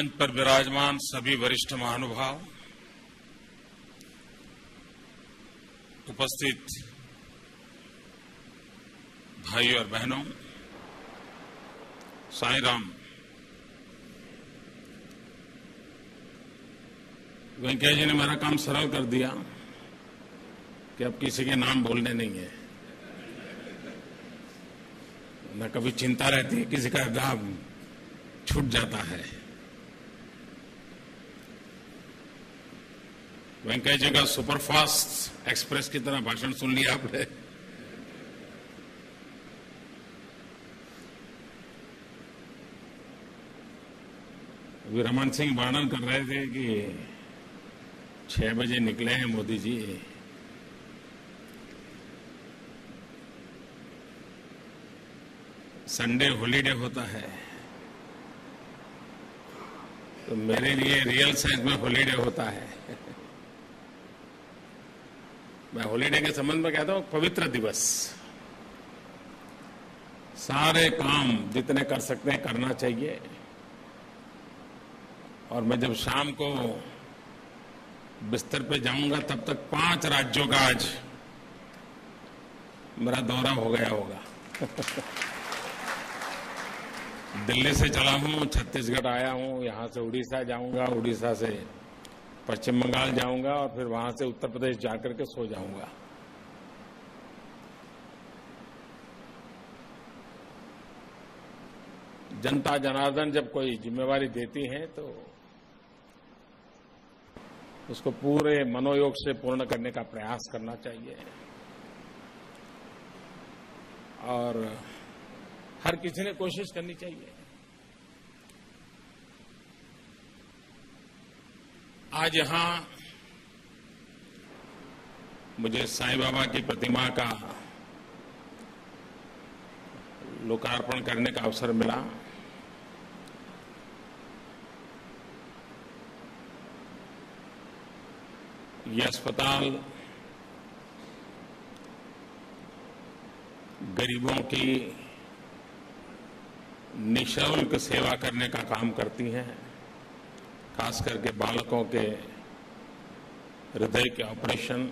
मंच पर विराजमान सभी वरिष्ठ महानुभाव, उपस्थित भाई और बहनों, साईं राम। वेंकैया जी ने मेरा काम सरल कर दिया कि अब किसी के नाम बोलने नहीं है, न कभी चिंता रहती है किसी का नाम छूट जाता है। वेंकैया जी का सुपरफास्ट एक्सप्रेस की तरह भाषण सुन लिया आपने। अभी रमन सिंह वर्णन कर रहे थे कि 6 बजे निकले हैं मोदी जी। संडे हॉलीडे होता है तो मेरे लिए रियल सेंस में हॉलीडे होता है। मैं हॉलीडे के संबंध में कहता हूं पवित्र दिवस। सारे काम जितने कर सकते हैं करना चाहिए। और मैं जब शाम को बिस्तर पे जाऊंगा तब तक 5 राज्यों का आज मेरा दौरा हो गया होगा। दिल्ली से चला हूं, छत्तीसगढ़ आया हूं, यहां से उड़ीसा जाऊंगा, उड़ीसा से पश्चिम बंगाल जाऊंगा और फिर वहां से उत्तर प्रदेश जाकर के सो जाऊंगा। जनता जनार्दन जब कोई जिम्मेवारी देती है तो उसको पूरे मनोयोग से पूर्ण करने का प्रयास करना चाहिए। और हर किसी ने कोशिश करनी चाहिए। आज यहां मुझे साईं बाबा की प्रतिमा का लोकार्पण करने का अवसर मिला। ये अस्पताल गरीबों की निःशुल्क सेवा करने का काम करती हैं। खास करके बालकों के हृदय के ऑपरेशन,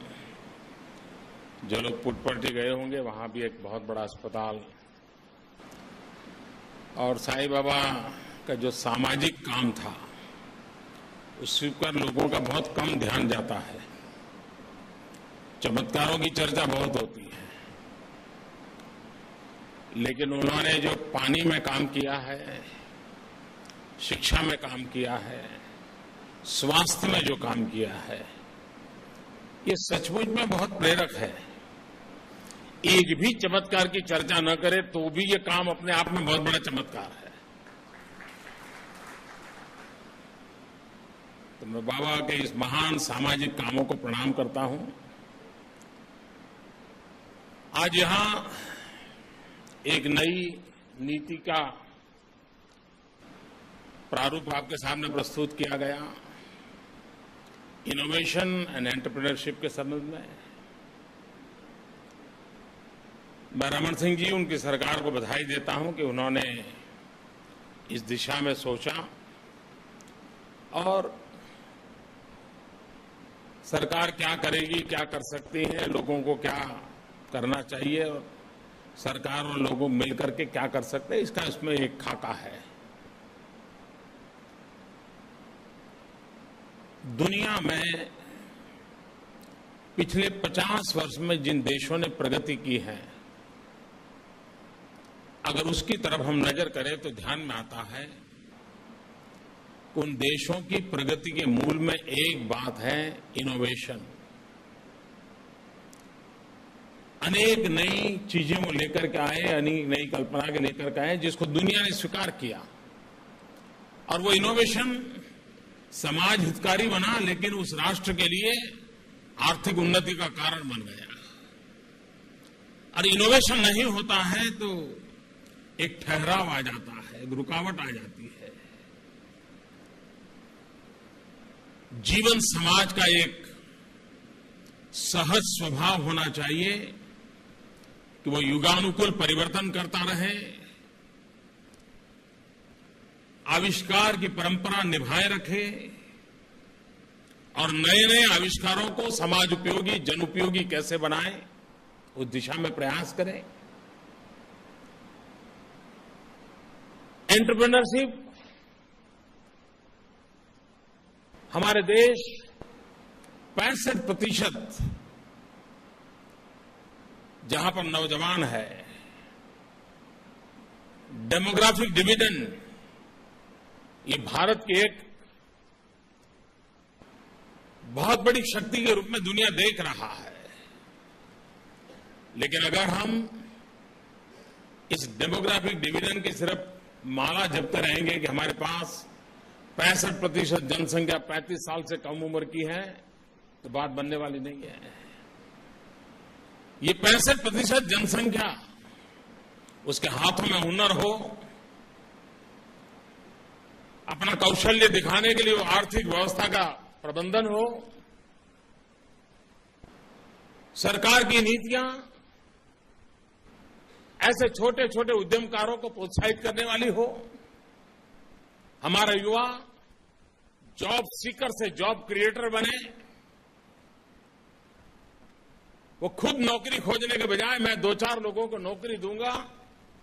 जो लोग पुटपर्टी गए होंगे वहां भी एक बहुत बड़ा अस्पताल। और साईं बाबा का जो सामाजिक काम था उस पर लोगों का बहुत कम ध्यान जाता है। चमत्कारों की चर्चा बहुत होती है, लेकिन उन्होंने जो पानी में काम किया है, शिक्षा में काम किया है, स्वास्थ्य में जो काम किया है, ये सचमुच में बहुत प्रेरक है। एक भी चमत्कार की चर्चा न करे तो भी ये काम अपने आप में बहुत बड़ा चमत्कार है। तो मैं बाबा के इस महान सामाजिक कामों को प्रणाम करता हूं। आज यहां एक नई नीति का प्रारूप आपके सामने प्रस्तुत किया गया, इनोवेशन एंड एंटरप्रेन्योरशिप के संबंध में। मैं रमन सिंह जी, उनकी सरकार को बधाई देता हूं कि उन्होंने इस दिशा में सोचा और सरकार क्या करेगी, क्या कर सकती है, लोगों को क्या करना चाहिए और सरकार और लोगों मिलकर के क्या कर सकते हैं, इसका इसमें एक खाका है। दुनिया में पिछले 50 वर्ष में जिन देशों ने प्रगति की है, अगर उसकी तरफ हम नजर करें तो ध्यान में आता है कि उन देशों की प्रगति के मूल में एक बात है, इनोवेशन। अनेक नई चीजों को लेकर के आए, अनेक नई कल्पना के लेकर के आए जिसको दुनिया ने स्वीकार किया। और वो इनोवेशन समाज हितकारी बना, लेकिन उस राष्ट्र के लिए आर्थिक उन्नति का कारण बन गया। और इनोवेशन नहीं होता है तो एक ठहराव आ जाता है, एक रुकावट आ जाती है। जीवन समाज का एक सहज स्वभाव होना चाहिए कि वो युगानुकूल परिवर्तन करता रहे, आविष्कार की परंपरा निभाए रखे और नए नए आविष्कारों को समाज उपयोगी, जन उपयोगी कैसे बनाएं, उस दिशा में प्रयास करें। एंटरप्रेन्योरशिप हमारे देश 65% जहां पर नौजवान है, डेमोग्राफिक डिविडेंड ये भारत की एक बहुत बड़ी शक्ति के रूप में दुनिया देख रहा है। लेकिन अगर हम इस डेमोग्राफिक डिविडेंड की सिर्फ माला जपते रहेंगे कि हमारे पास 65% जनसंख्या 35 साल से कम उम्र की है, तो बात बनने वाली नहीं है। ये 65% जनसंख्या, उसके हाथों में हुनर हो, अपना कौशल्य दिखाने के लिए वो आर्थिक व्यवस्था का प्रबंधन हो, सरकार की नीतियां ऐसे छोटे छोटे उद्यमकारों को प्रोत्साहित करने वाली हो, हमारा युवा जॉब सीकर से जॉब क्रिएटर बने, वो खुद नौकरी खोजने के बजाय मैं 2-4 लोगों को नौकरी दूंगा,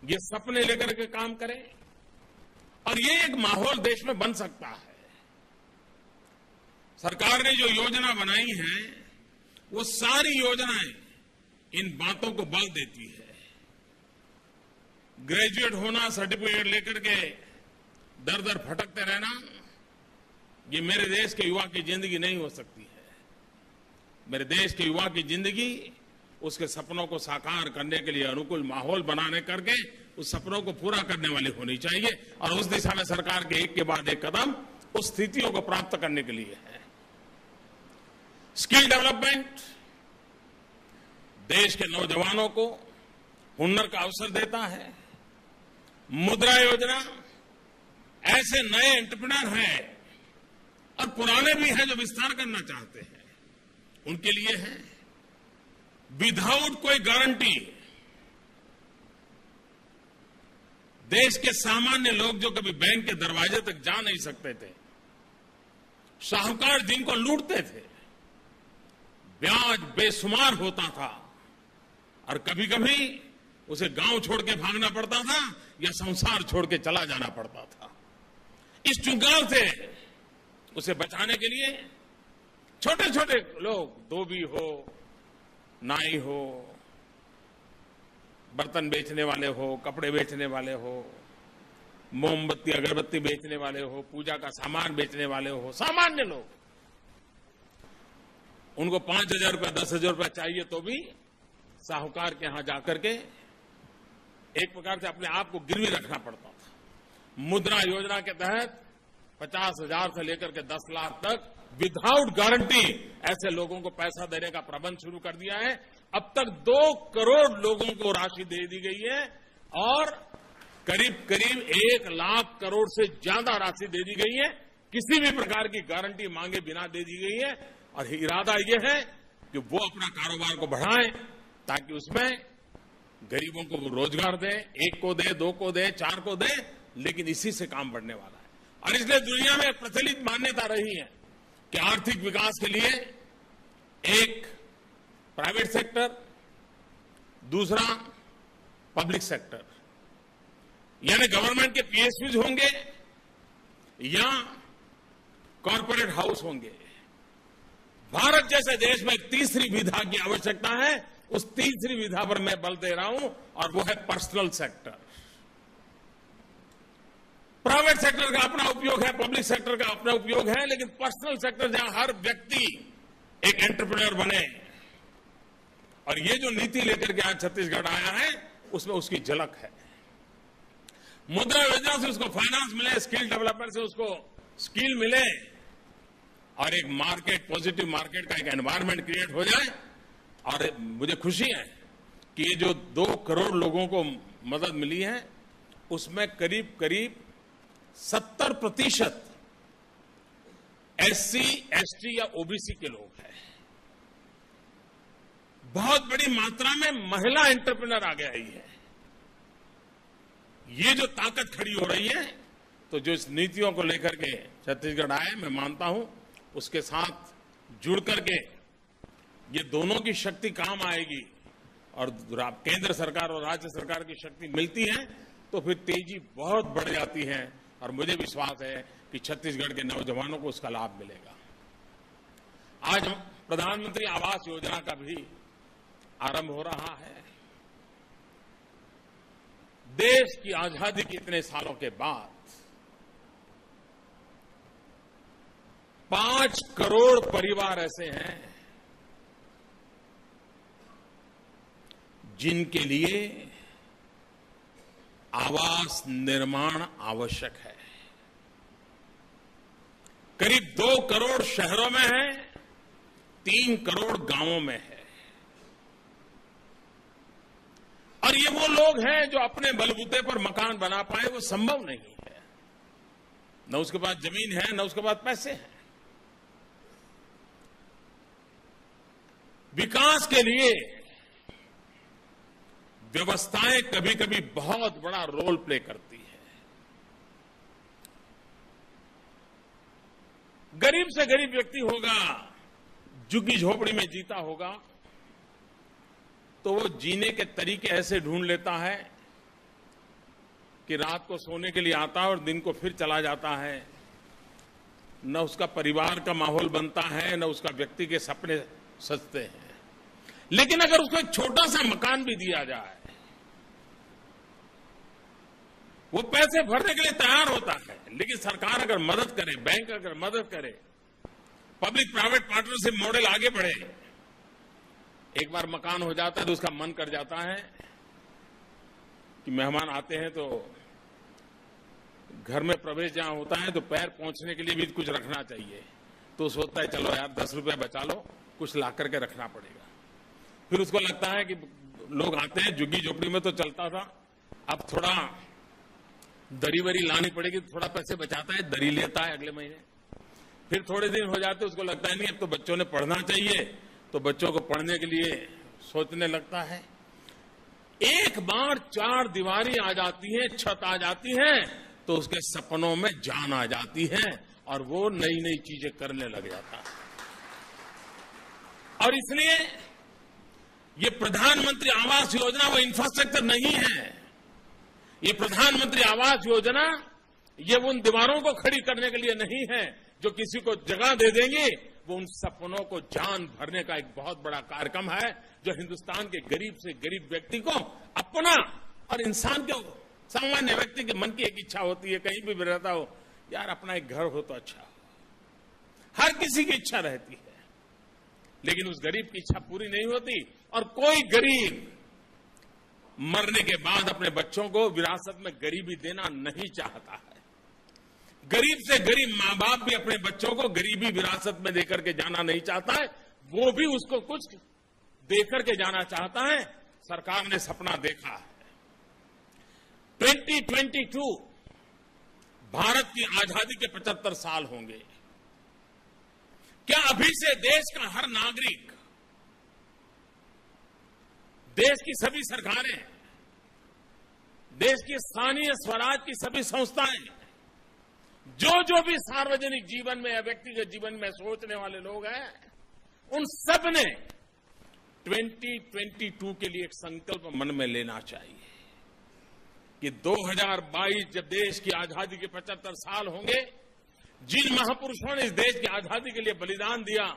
ये सपने लेकर के काम करें। और ये एक माहौल देश में बन सकता है। सरकार ने जो योजना बनाई है, वो सारी योजनाएं इन बातों को बल देती है। ग्रेजुएट होना, सर्टिफिकेट लेकर के दर दर भटकते रहना, ये मेरे देश के युवा की जिंदगी नहीं हो सकती है। मेरे देश के युवा की जिंदगी उसके सपनों को साकार करने के लिए अनुकूल माहौल बनाने करके उस सपनों को पूरा करने वाली होनी चाहिए। और उस दिशा में सरकार के एक बाद एक कदम उस स्थितियों को प्राप्त करने के लिए है। स्किल डेवलपमेंट देश के नौजवानों को हुनर का अवसर देता है। मुद्रा योजना ऐसे नए एंटरप्रेन्योर हैं और पुराने भी हैं जो विस्तार करना चाहते हैं, उनके लिए है। विदाउट कोई गारंटी देश के सामान्य लोग जो कभी बैंक के दरवाजे तक जा नहीं सकते थे, साहूकार जिनको लूटते थे, ब्याज बेशुमार होता था और कभी कभी उसे गांव छोड़ के भागना पड़ता था या संसार छोड़ के चला जाना पड़ता था। इस चुंगाल से उसे बचाने के लिए छोटे छोटे लोग, धोबी हो, नाई हो, बर्तन बेचने वाले हो, कपड़े बेचने वाले हो, मोमबत्ती अगरबत्ती बेचने वाले हो, पूजा का सामान बेचने वाले हो, सामान्य लोग, उनको 5,000 रुपया 10,000 रुपया चाहिए तो भी साहूकार के यहां जाकर के एक प्रकार से अपने आप को गिरवी रखना पड़ता था। मुद्रा योजना के तहत 50,000 से लेकर के 10 लाख तक विदाउट गारंटी ऐसे लोगों को पैसा देने का प्रबंध शुरू कर दिया है। अब तक 2 करोड़ लोगों को राशि दे दी गई है और करीब करीब 1 लाख करोड़ से ज्यादा राशि दे दी गई है, किसी भी प्रकार की गारंटी मांगे बिना दे दी गई है। और इरादा यह है कि वो अपना कारोबार को बढ़ाएं ताकि उसमें गरीबों को रोजगार दें, 1 को दे, 2 को दे, 4 को दे, लेकिन इसी से काम बढ़ने वाला है। और इसलिए दुनिया में प्रचलित मान्यता रही है कि आर्थिक विकास के लिए एक प्राइवेट सेक्टर, दूसरा पब्लिक सेक्टर, यानी गवर्नमेंट के पीएसयूज होंगे या कॉरपोरेट हाउस होंगे। भारत जैसे देश में एक तीसरी विधा की आवश्यकता है। उस तीसरी विधा पर मैं बल दे रहा हूं और वो है पर्सनल सेक्टर। प्राइवेट सेक्टर का अपना उपयोग है, पब्लिक सेक्टर का अपना उपयोग है, लेकिन पर्सनल सेक्टर जहां हर व्यक्ति एक एंटरप्रेन्योर बने, और ये जो नीति लेकर के आज छत्तीसगढ़ आया है उसमें उसकी झलक है। मुद्रा योजना से उसको फाइनेंस मिले, स्किल डेवलपमेंट से उसको स्किल मिले और एक मार्केट, पॉजिटिव मार्केट का एक एनवायरमेंट क्रिएट हो जाए। और मुझे खुशी है कि ये जो 2 करोड़ लोगों को मदद मिली है उसमें करीब करीब 70% SC, ST या OBC के लोग हैं। बहुत बड़ी मात्रा में महिला एंटरप्रेन्योर आगे आई है। ये जो ताकत खड़ी हो रही है तो जो इस नीतियों को लेकर के छत्तीसगढ़ आए, मैं मानता हूं उसके साथ जुड़ करके ये दोनों की शक्ति काम आएगी और केंद्र सरकार और राज्य सरकार की शक्ति मिलती है तो फिर तेजी बहुत बढ़ जाती है और मुझे विश्वास है कि छत्तीसगढ़ के नौजवानों को उसका लाभ मिलेगा। आज प्रधानमंत्री आवास योजना का भी आरंभ हो रहा है। देश की आजादी के इतने सालों के बाद 5 करोड़ परिवार ऐसे हैं जिनके लिए आवास निर्माण आवश्यक है। करीब 2 करोड़ शहरों में है, 3 करोड़ गांवों में है। और ये वो लोग हैं जो अपने बलबूते पर मकान बना पाए, वो संभव नहीं है। न उसके पास जमीन है, न उसके पास पैसे हैं। विकास के लिए व्यवस्थाएं कभी कभी बहुत बड़ा रोल प्ले करती है। गरीब से गरीब व्यक्ति होगा, झुग्गी झोपड़ी में जीता होगा, तो वो जीने के तरीके ऐसे ढूंढ लेता है कि रात को सोने के लिए आता है और दिन को फिर चला जाता है। न उसका परिवार का माहौल बनता है, न उसका व्यक्ति के सपने सजते हैं। लेकिन अगर उसको एक छोटा सा मकान भी दिया जाए, वो पैसे भरने के लिए तैयार होता है। लेकिन सरकार अगर मदद करे, बैंक अगर मदद करे, पब्लिक प्राइवेट पार्टनरशिप मॉडल आगे बढ़े, एक बार मकान हो जाता है तो उसका मन कर जाता है कि मेहमान आते हैं तो घर में प्रवेश जहां होता है तो पैर पहुंचने के लिए भी कुछ रखना चाहिए। तो सोचता है चलो यार 10 रुपए बचा लो, कुछ ला करके रखना पड़ेगा। फिर उसको लगता है कि लोग आते हैं, झुग्गी झोपड़ी में तो चलता था, अब थोड़ा दरी वरी लानी पड़ेगी, थोड़ा पैसे बचाता है, दरी लेता है अगले महीने। फिर थोड़े दिन हो जाते उसको लगता है नहीं अब तो बच्चों ने पढ़ना चाहिए, तो बच्चों को पढ़ने के लिए सोचने लगता है। एक बार 4 दीवारी आ जाती है, छत आ जाती है, तो उसके सपनों में जान आ जाती है और वो नई नई चीजें करने लग जाता है। और इसलिए ये प्रधानमंत्री आवास योजना वो इंफ्रास्ट्रक्चर नहीं है। ये प्रधानमंत्री आवास योजना ये उन दीवारों को खड़ी करने के लिए नहीं है जो किसी को जगह दे देंगे। वो उन सपनों को जान भरने का एक बहुत बड़ा कार्यक्रम है जो हिंदुस्तान के गरीब से गरीब व्यक्ति को अपना, और इंसान के सामान्य व्यक्ति के मन की एक इच्छा होती है, कहीं भी रहता हो, यार अपना एक घर हो तो अच्छा हो। हर किसी की इच्छा रहती है, लेकिन उस गरीब की इच्छा पूरी नहीं होती। और कोई गरीब मरने के बाद अपने बच्चों को विरासत में गरीबी देना नहीं चाहता है। गरीब से गरीब मां बाप भी अपने बच्चों को गरीबी विरासत में देकर के जाना नहीं चाहता है, वो भी उसको कुछ देकर के जाना चाहता है। सरकार ने सपना देखा है 2022 भारत की आजादी के 75 साल होंगे। क्या अभी से देश का हर नागरिक, देश की सभी सरकारें, देश की स्थानीय स्वराज की सभी संस्थाएं, जो भी सार्वजनिक जीवन में या व्यक्तिगत जीवन में सोचने वाले लोग हैं, उन सब ने 2022 के लिए एक संकल्प मन में लेना चाहिए कि 2022 जब देश की आजादी के 75 साल होंगे, जिन महापुरुषों ने इस देश की आजादी के लिए बलिदान दिया,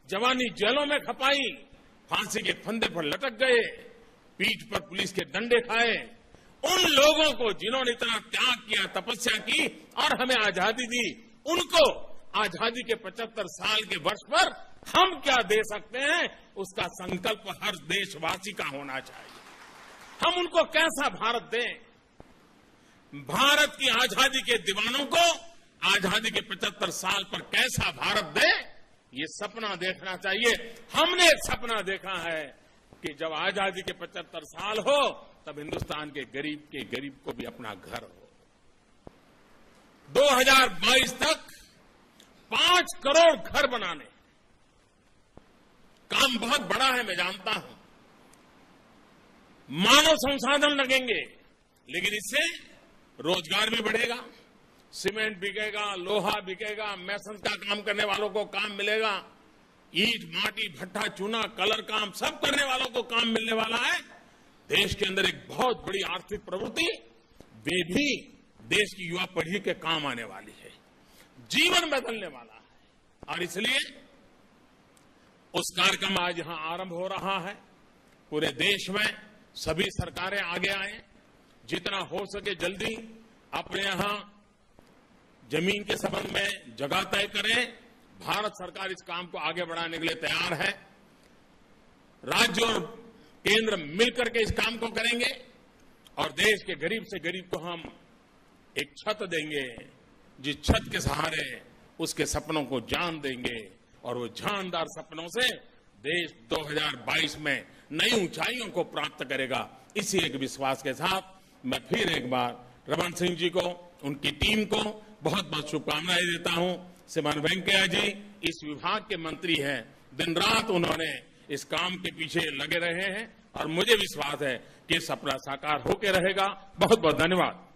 जवानी जेलों में खपाई, फांसी के फंदे पर लटक गए, पीठ पर पुलिस के डंडे खाए, उन लोगों को जिन्होंने इतना त्याग किया, तपस्या की और हमें आजादी दी, उनको आजादी के 75 साल के वर्ष पर हम क्या दे सकते हैं, उसका संकल्प हर देशवासी का होना चाहिए। हम उनको कैसा भारत दें? भारत की आजादी के दीवानों को आजादी के 75 साल पर कैसा भारत दें, ये सपना देखना चाहिए। हमने एक सपना देखा है कि जब आजादी के 75 साल हो तब हिंदुस्तान के गरीब को भी अपना घर हो। 2022 तक 5 करोड़ घर बनाने, काम बहुत बड़ा है, मैं जानता हूं, मानव संसाधन लगेंगे, लेकिन इससे रोजगार भी बढ़ेगा, सीमेंट बिकेगा, लोहा बिकेगा, मैसन का काम करने वालों को काम मिलेगा, ईंट, माटी, भट्ठा, चूना, कलर काम सब करने वालों को काम मिलने वाला है। देश के अंदर एक बहुत बड़ी आर्थिक प्रवृत्ति, वे भी देश की युवा पीढ़ी के काम आने वाली है, जीवन बदलने वाला है। और इसलिए उस कार्यक्रम आज यहां आरंभ हो रहा है। पूरे देश में सभी सरकारें आगे आए, जितना हो सके जल्दी अपने यहां जमीन के संबंध में जगह तय करें। भारत सरकार इस काम को आगे बढ़ाने के लिए तैयार है। राज्य और केंद्र मिलकर के इस काम को करेंगे और देश के गरीब से गरीब को हम एक छत देंगे, जिस छत के सहारे उसके सपनों को जान देंगे और वो जानदार सपनों से देश 2022 में नई ऊंचाइयों को प्राप्त करेगा। इसी एक विश्वास के साथ मैं फिर एक बार रमन सिंह जी को, उनकी टीम को बहुत बहुत शुभकामनाएं देता हूं। श्रीमान वेंकैया जी इस विभाग के मंत्री हैं, दिन रात उन्होंने इस काम के पीछे लगे रहे हैं और मुझे विश्वास है कि सपना साकार होकर रहेगा। बहुत बहुत धन्यवाद।